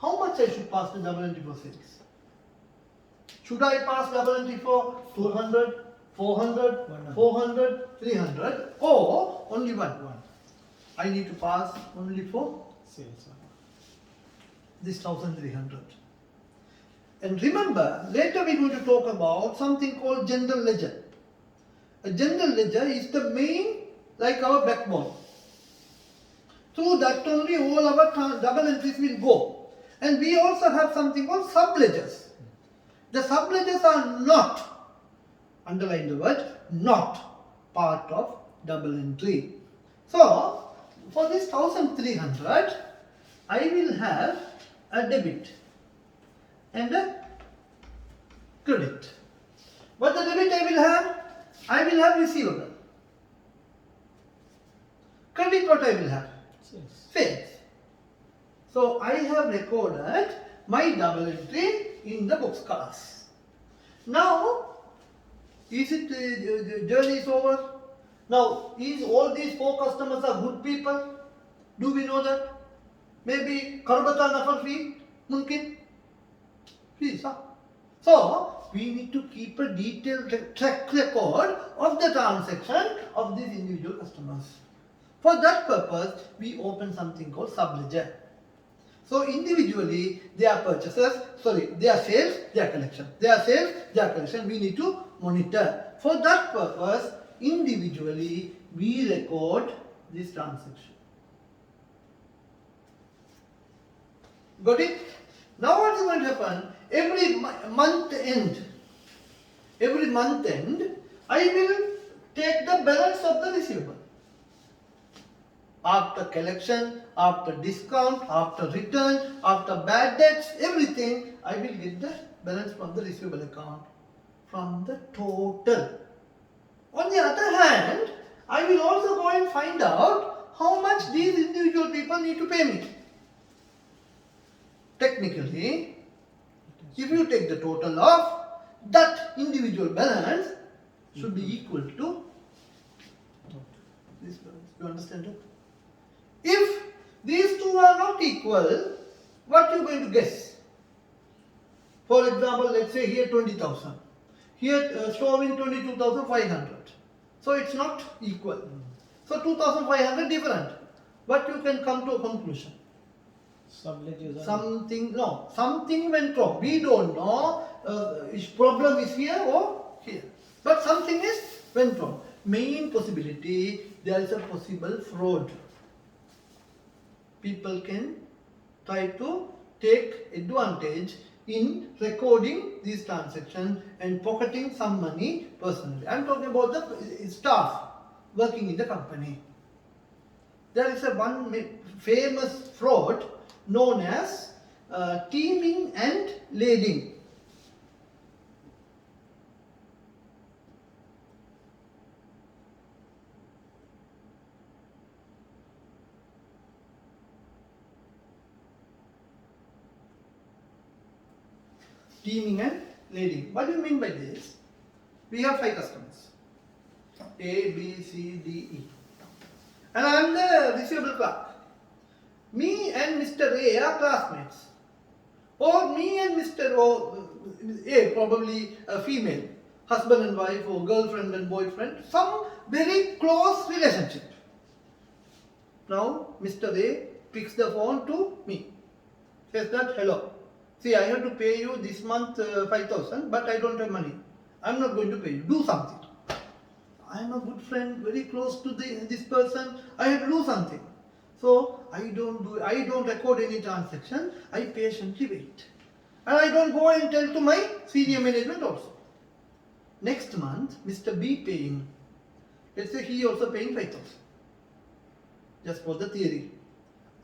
how much I should pass the double entry for sales? Should I pass double entry for 200, 400, 400, 300, or only one? I need to pass only for Sales. this 1300. And remember, later we're going to talk about something called general ledger. A general ledger is the main, like our backbone. Through that only all our double entries will go. And we also have something called sub-ledgers. The sub-ledgers are not, underline the word, not part of double entry. So, for this 1300, I will have a debit and a credit. What the debit I will have? I will have receivable. Credit what I will have? Sales. Sales. So I have recorded my double entry in the books class. Now, is it the journey is over? Now, is all these 4 customers are good people? Do we know that? Maybe Karbata Nafar fee? Mumkin? Please, huh? So, we need to keep a detailed track record of the transaction of these individual customers. For that purpose, we open something called sub-ledger. So, individually, they are purchases, they are sales, they are collection. They are sales, they are collection. We need to monitor. For that purpose, individually, we record this transaction. Got it? Now what is going to happen? Every month end, I will take the balance of the receivable. After collection, after discount, after return, after bad debts, everything, I will get the balance from the receivable account, from the total. On the other hand, I will also go and find out how much these individual people need to pay me. Technically, if you take the total of that individual balance, should be equal to this balance. You understand it? If these two are not equal, what are you going to guess? For example, let's say here 20,000. Here showing 22,500. So it's not equal. So 2,500 different. But you can come to a conclusion. Sub-ledgers are Something went wrong. We don't know if problem is here or here. But something is went wrong. Main possibility, there is a possible fraud. People can try to take advantage in recording these transactions and pocketing some money personally. I am talking about the staff working in the company. There is one famous fraud known as teaming and lading. Teaming and lading. What do you mean by this? We have 5 customers. A, B, C, D, E. And I am the receivable clerk. Me and Mr. A are classmates. Or me and Mr. A, probably a female, husband and wife or girlfriend and boyfriend, some very close relationship. Now Mr. A picks the phone to me. Says that, hello. See, I have to pay you this month 5,000, but I don't have money. I'm not going to pay you. Do something. I'm a good friend, very close to this person. I have to do something. So I don't record any transaction. I patiently wait. And I don't go and tell to my senior management also. Next month, Mr. B paying. Let's say he also paying 5,000. Just for the theory.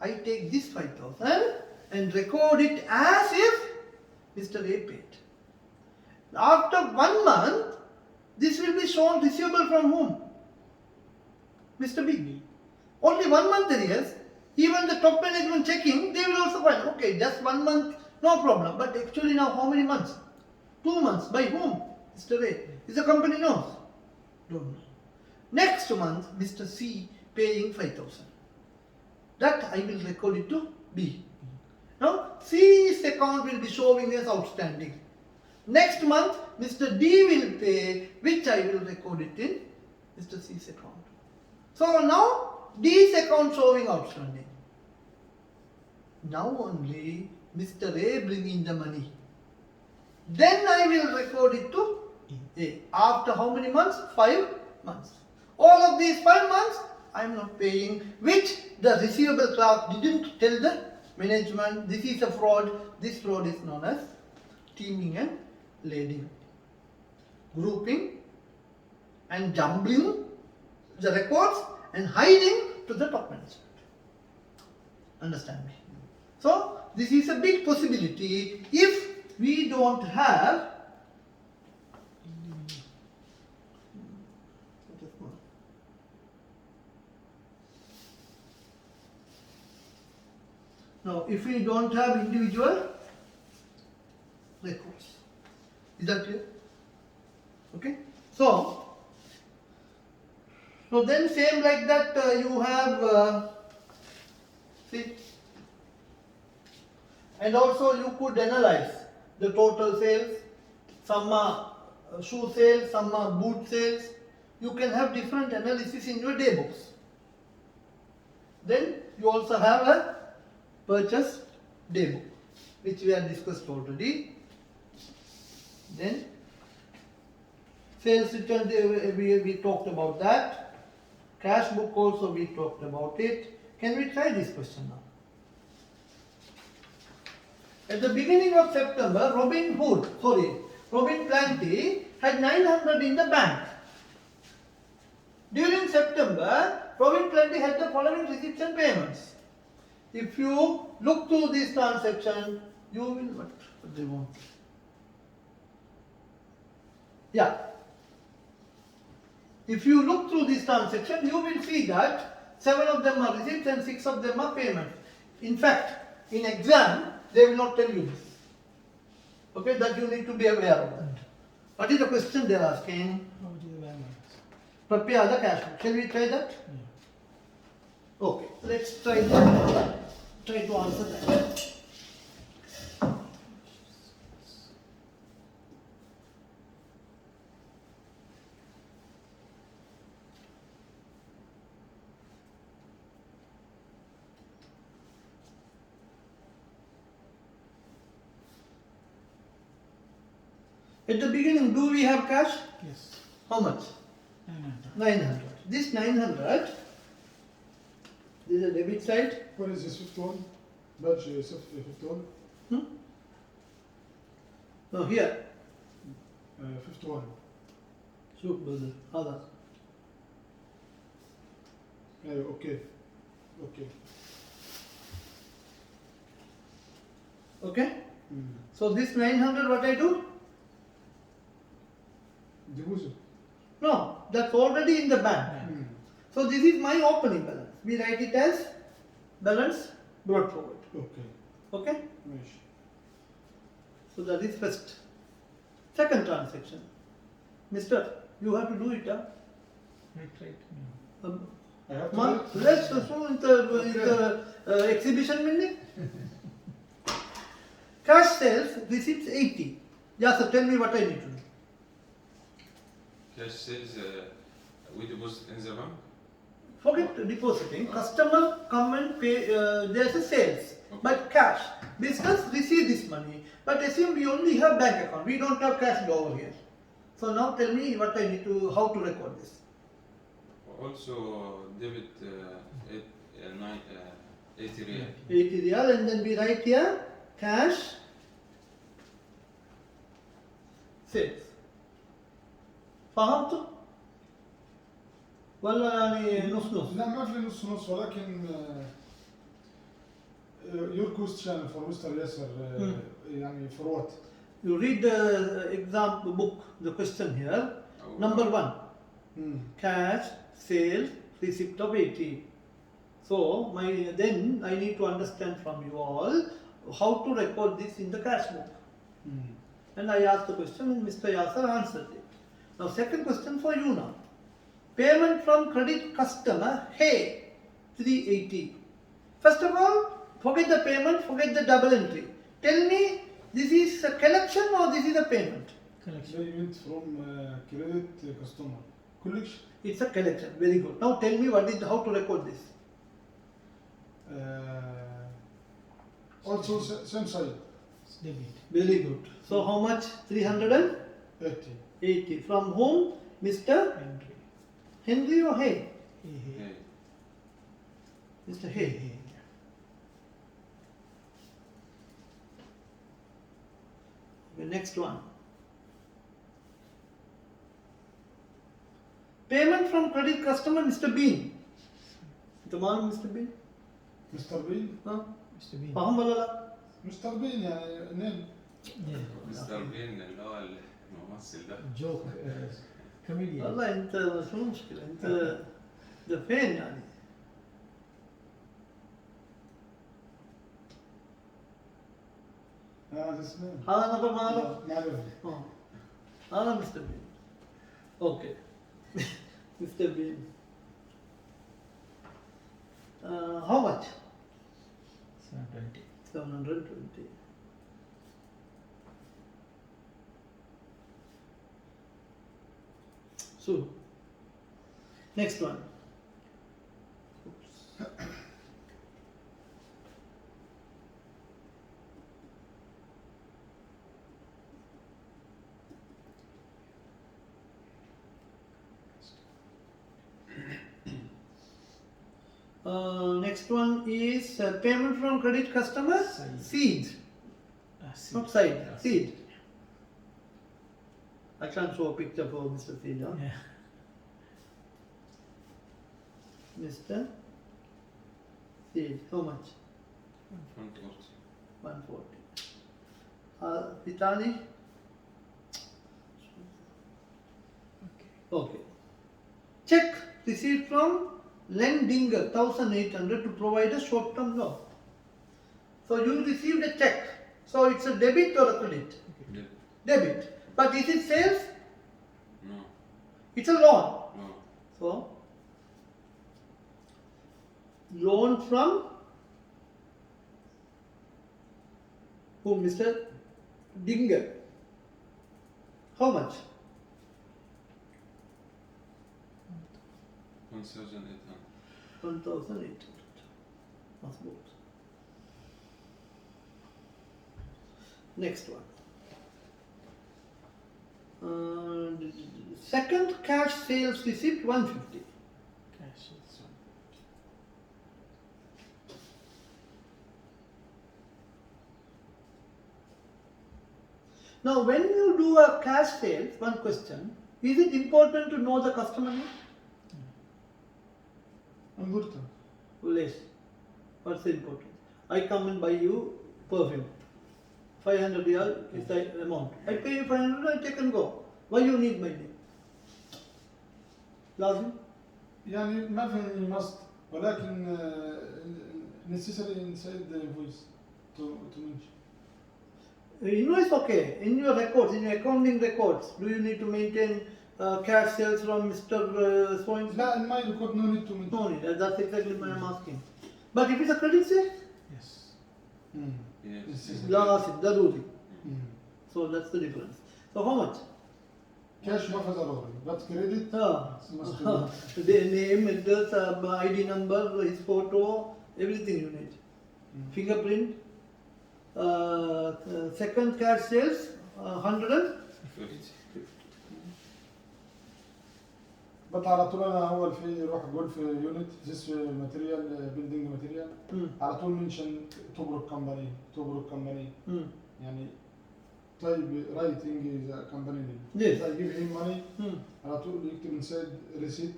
I take this 5,000 and record it as if Mr. A paid. After 1 month, this will be shown receivable from whom? Mr. B. Only 1 month arrears. Even the top management checking, they will also find, okay, just 1 month, no problem. But actually now how many months? 2 months. By whom? Mr. A. Is the company knows? Don't know. Next month, Mr. C paying 5,000. That I will record it to B. Now, C's account will be showing as outstanding. Next month, Mr. D will pay, which I will record it in Mr. C's account. So now, D's account showing outstanding. Now only Mr. A bringing the money. Then I will record it to A. After how many months? 5 months. All of these 5 months, I am not paying, which the receivable clerk didn't tell the management. This is a fraud. This fraud is known as teaming and lading. Grouping and jumbling the records and hiding to the top management. Understand me? So, this is a big possibility if we don't have now, if we don't have individual records. Is that clear? Okay. So then same like that you have see, and also you could analyze the total sales. Some are shoe sales, some are boot sales. You can have different analysis in your day books. Then you also have a purchase day book, which we have discussed already. Then sales return, we talked about that. Cash book also we talked about it. Can we try this question now? At the beginning of September, Robin Planty had 900 in the bank. During September, Robin Planty had the following receipts and payments. If you look through this transaction, you will what they want. Yeah. If you look through this transaction, you will see that 7 of them are receipts and 6 of them are payments. In fact, in exam, they will not tell you this. Okay, that you need to be aware of that. What is the question they are asking? Prepare the cash book. Shall we try that? Yeah. Okay, let's try that. Try to answer that. At the beginning, do we have cash? Yes. How much? 900. This 900, this is the debit side. What is this 51? Badge 51? No, here. 51. شوف brother, هذا. ايوه اوكي. اوكي. Okay? So this 900 what I do? Deposit. No, that's already in the bank. So this is my opening balance. We write it as balance brought forward. Okay. Okay? ماشي. So that is first. Second transaction. Mister, you have to do it. Huh? Right. I have to Ma, wait. let's show in the exhibition meaning. Cash sales, receipts 80. Yeah, so tell me what I need to do. Cash sales, we deposit in the bank. Forget depositing. Customer come and pay. There's a sales, Okay. but cash. Business receive this money, but assume we only have bank account. We don't have cash over here. So now tell me what I need to, how to record this. Also debit 80 riyal. 80 riyal, and then we write here cash sales. فهمت؟ ولا يعني نص نص؟ لا ما في نص نص ولكن your question for Mr. Yasser يعني for what? You read the example book, the question here. Number 1, cash sales receipt of 80. So then I need to understand from you all how to record this in the cash book. And I asked the question and Mr. Yasser answered it. Now second question for you now. Payment from credit customer, hey, 380. First of all, forget the payment, forget the double entry. Tell me, this is a collection or this is a payment? Collection. Payment from credit customer. Collection. It's a collection. Very good. Now tell me how to record this. Also same side. Debit. Very good. So how much? 380. 80. From whom? Mr. Entry. Henry or Hay? Hey. Mr. Hay. The next one. Payment from credit customer, Mr. Bean. Tamam, Mr. Bean? Mr. Bean. Huh? Mr. Bean. فاهم ولا لا؟ Mr. Bean يعني name. Yeah. مستر بين اللي هو الممثل ده. Joke. Comedian. والله انت شو المشكلة؟ انت ده فين يعني؟ هذا اسمه. هذا نفر ما أعرف؟ معلوم. هذا مستر بين. اوكي. Mr. Bean. How much? 720. 720. So, next one. Oops. Next one is payment from credit customer. Seed. Not side. Seed. I can't show a picture for Mr. Seed. Huh? Yeah. Mr. Seed. How much? 140. 140. Pitani? Okay. Check received from Lendinger 1800 to provide a short-term loan. So you received a check. So it's a debit or a credit? Debit. But is it sales? No. It's a loan. No. So loan from whom? Mr. Dinger. How much? 1,800. 1,800. That's good. Next one. Second cash sales receipt 150. Cash is one. Now, when you do a cash sales, one question: is it important to know the customer name? Important. Less. What's the importance? I come and buy you perfume. 500 riyal is the amount. I pay you 500, I take and go. Why you need my name? لازم. يعني ما في must ولكن necessary inside the invoice to mention. Invoice okay. In your records, in your accounting records, do you need to maintain cash sales from Mr. So and so? لا in my record no need to mention. No need. That's exactly what I'm asking. But if it's a credit sale, Yes. Yes. لازم ضروري. Mm. So that's the difference. So how much? Cash ما في ضروري but credit must be. The name, address, ID number, his photo, everything you need. Fingerprint. Second cash sales, 100. بطلع على طول انا اول في روح اقول في يونت ذيس ماتيريال بيلدينج ماتيريال على طول منشن تبرك كمباني يعني طيب رايتنج ذا كمباني Yes. I give him money على طول يكتب انسايد ريسيت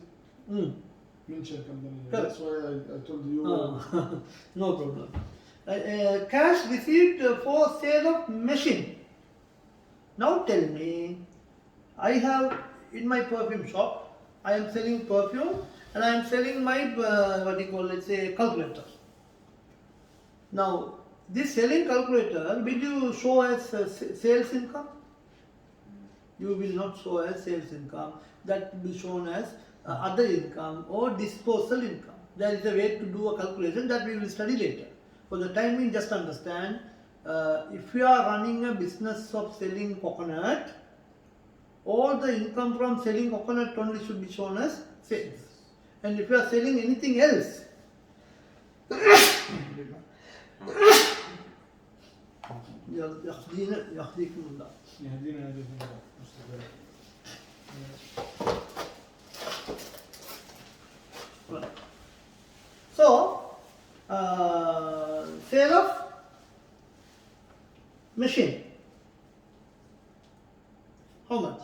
منشن كمباني. Correct. That's why I told you. No problem. Cash received for sale of machine. Now tell me, I have in my perfume shop, I am selling perfume and I am selling my calculator. Now, this selling calculator, will you show as sales income? You will not show as sales income. That will be shown as other income or disposal income. There is a way to do a calculation that we will study later. For the time being, just understand, if you are running a business of selling coconut, all the income from selling coconut only should be shown as sales. And if you are selling anything else, يهديكم الله. يهدينا يهديكم الله. Right. So, sale of machine. How much?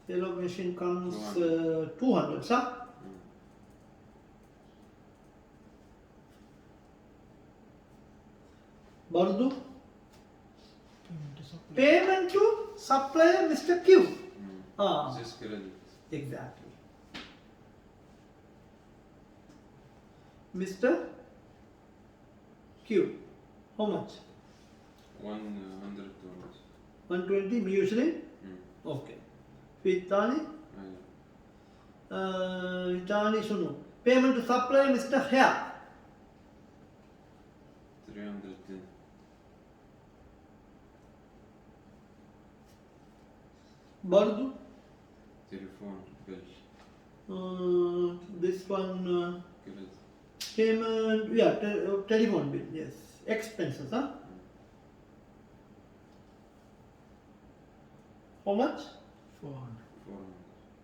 Sale of machine comes 200, sir. Bardu. Payment to supplier Mr. Q. This is credit. Exactly. Mr. Q. How much? $100. 120 usually? Okay. Vitani? Vitani Sunu. Payment to supplier Mr. Hair. 310. Bardu? Telephone bill. This one Credit. payment, yeah, telephone bill, yes. Expenses, huh? How much? 400.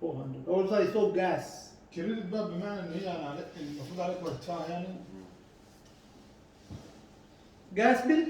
400. Also I saw gas. كريدت بقى بمعنى ان هي يعني المفروض عليك وقتها يعني Gas bill?